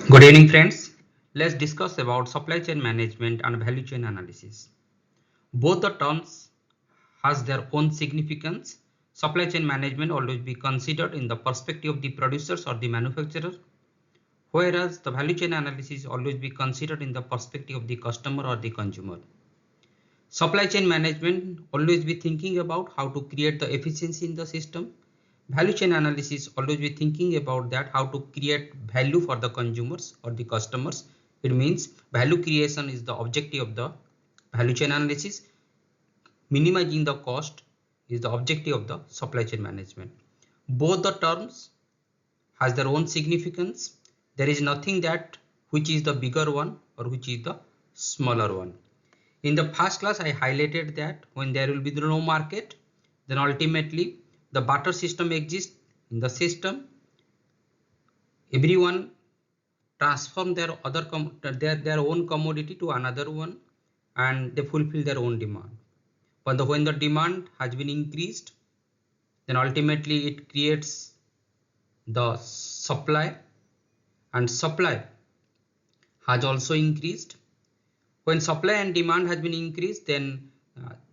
Good evening, friends. Let's discuss about supply chain management and value chain analysis. Both the terms has their own significance. Supply chain management always be considered in the perspective of the producers or the manufacturer, whereas the value chain analysis always be considered in the perspective of the customer or the consumer. Supply chain management always be thinking about how to create the efficiency in the system. Value chain analysis always be thinking about that how to create value for the consumers or the customers. It means value creation is the objective of the value chain analysis. Minimizing the cost is the objective of the supply chain management. Both the terms has their own significance. There is nothing that which is the bigger one or which is the smaller one. In the past class, I highlighted that when there will be no market, then ultimately the barter system exists. In the system, everyone transform their own commodity to another one, and they fulfill their own demand. But when the demand has been increased, then ultimately it creates the supply, and supply has also increased. When supply and demand has been increased, then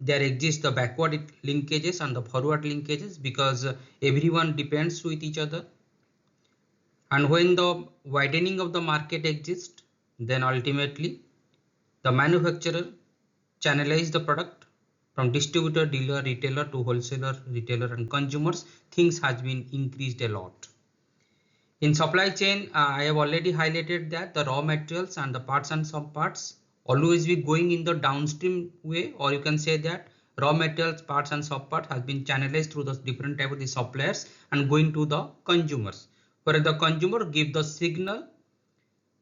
there exists the backward linkages and the forward linkages because everyone depends with each other. And when the widening of the market exists, then ultimately the manufacturer channelize the product from distributor, dealer, retailer to wholesaler, retailer and consumers. Things has been increased a lot. In supply chain, I have already highlighted that the raw materials and the parts and subparts always be going in the downstream way, or you can say that raw materials, parts and subparts has been channelized through the different type of the suppliers and going to the consumers, where the consumer give the signal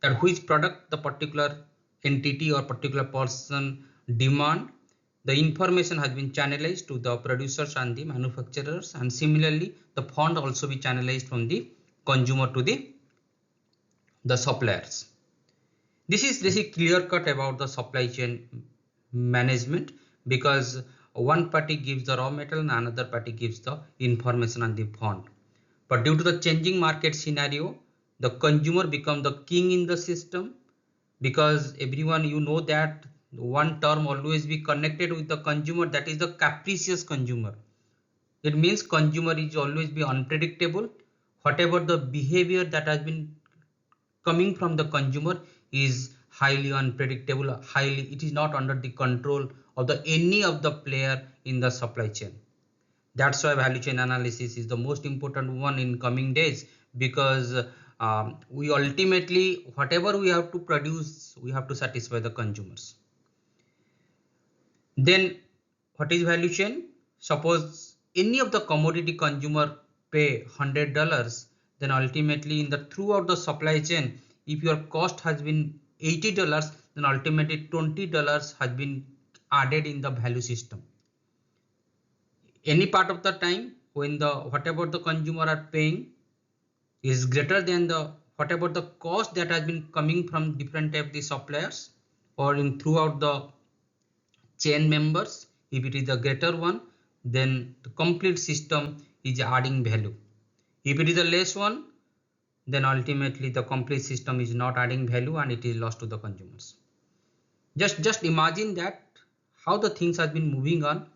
that which product the particular entity or particular person demand. The information has been channelized to the producers and the manufacturers, and similarly the fund also be channelized from the consumer to the suppliers. This is clear cut about the supply chain management, because one party gives the raw material and another party gives the information and the fund. But due to the changing market scenario, the consumer become the king in the system, because everyone, you know that one term always be connected with the consumer, that is the capricious consumer. It means consumer is always be unpredictable. Whatever the behavior that has been coming from the consumer is highly unpredictable, it is not under the control of the any of the player in the supply chain. That's why value chain analysis is the most important one in coming days, because we ultimately, whatever we have to produce, we have to satisfy the consumers. Then what is value chain? Suppose any of the commodity consumer pay $100, then ultimately in the throughout the supply chain, if your cost has been $80, then ultimately $20 has been added in the value system. Any part of the time when the whatever the consumer are paying is greater than the whatever the cost that has been coming from different type of the suppliers or in throughout the chain members, if it is the greater one, then the complete system is adding value. If it is a less one, then ultimately the complete system is not adding value and it is lost to the consumers. Just imagine that how the things have been moving on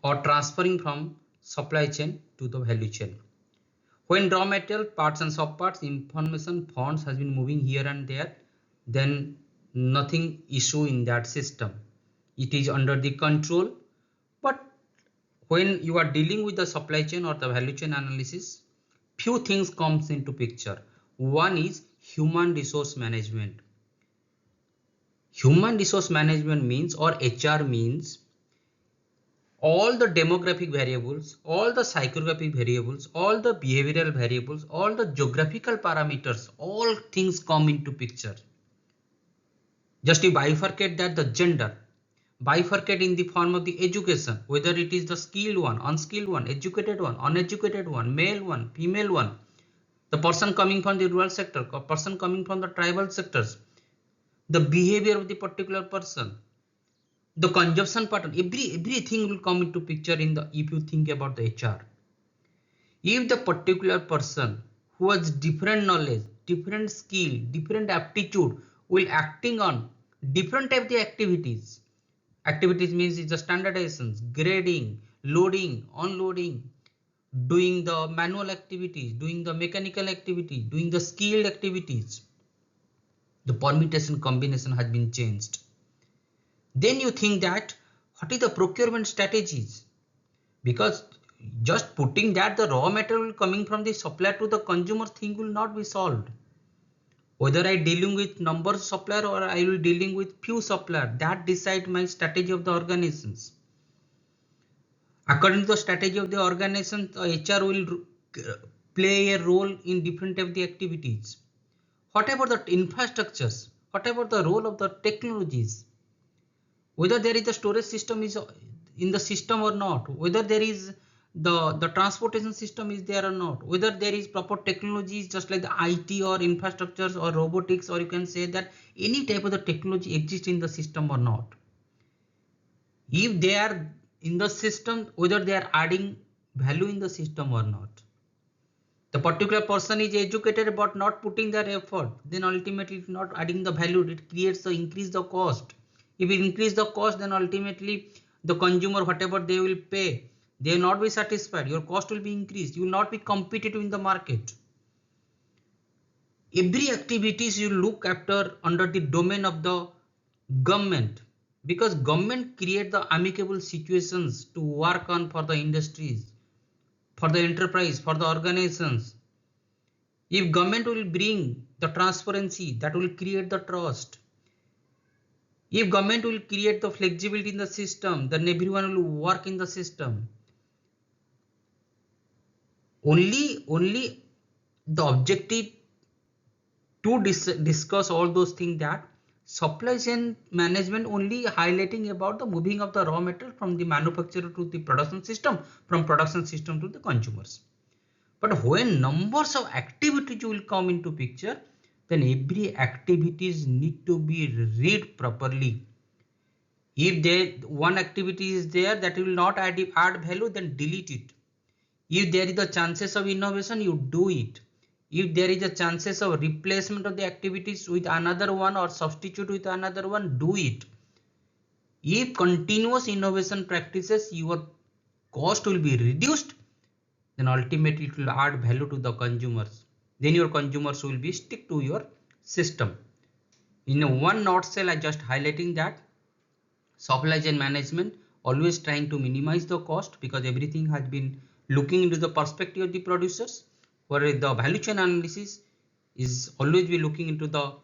or transferring from supply chain to the value chain. When raw material, parts and subparts, information, funds has been moving here and there, then nothing issue in that system. It is under the control. But when you are dealing with the supply chain or the value chain analysis, few things comes into picture. One is human resource management. Human resource management means, or HR means, all the demographic variables, all the psychographic variables, all the behavioral variables, all the geographical parameters, all things come into picture. Just to bifurcate that, the gender, bifurcate in the form of the education, whether it is the skilled one, unskilled one, educated one, uneducated one, male one, female one, the person coming from the rural sector, a person coming from the tribal sectors, the behavior of the particular person, the consumption pattern, everything will come into picture in the if you think about the HR. If the particular person who has different knowledge, different skill, different aptitude, will acting on different type of the activities. Activities means it's the standardizations, grading, loading, unloading, doing the manual activities, doing the mechanical activities, doing the skilled activities. The permutation combination has been changed. Then you think that what is the procurement strategies? Because just putting that the raw material coming from the supplier to the consumer thing will not be solved. Whether I dealing with number of supplier or I will dealing with few supplier, that decide my strategy of the organizations. According to the strategy of the organization, the HR will play a role in different of the activities. What about the infrastructures? What about the role of the technologies? Whether there is a storage system is in the system or not, whether there is the transportation system is there or not, whether there is proper technologies just like the IT or infrastructures or robotics, or you can say that any type of the technology exists in the system or not. If they are in the system, whether they are adding value in the system or not. The particular person is educated but not putting their effort, then ultimately it's not adding the value, it creates the increase the cost. If it increase the cost, then ultimately the consumer, whatever they will pay, they will not be satisfied. Your cost will be increased. You will not be competitive in the market. Every activities you look after under the domain of the government, because government create the amicable situations to work on for the industries, for the enterprise, for the organizations. If government will bring the transparency, that will create the trust. If government will create the flexibility in the system, then everyone will work in the system. Only the objective to discuss all those things, that supply chain management only highlighting about the moving of the raw material from the manufacturer to the production system, from production system to the consumers. But when numbers of activities will come into picture, then every activities need to be read properly. If one activity is there that will not add value, then delete it. If there is the chances of innovation, you do it. If there is a chances of replacement of the activities with another one or substitute with another one, do it. If continuous innovation practices, your cost will be reduced, then ultimately it will add value to the consumers. Then your consumers will be stick to your system. In one nutshell, I just highlighting that supply chain management always trying to minimize the cost, because everything has been looking into the perspective of the producers, whereas the value chain analysis is always be looking into the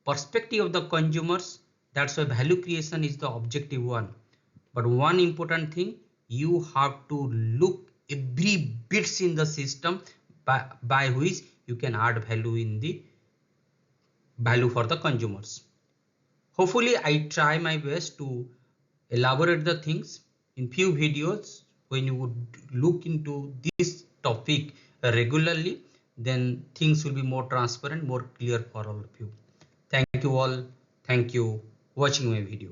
perspective of the consumers. That's why value creation is the objective one. But one important thing, you have to look every bits in the system by which you can add value in the value for the consumers. Hopefully I try my best to elaborate the things in few videos. When you would look into this topic regularly, then things will be more transparent, more clear for all of you. Thank you all. Thank you watching my video.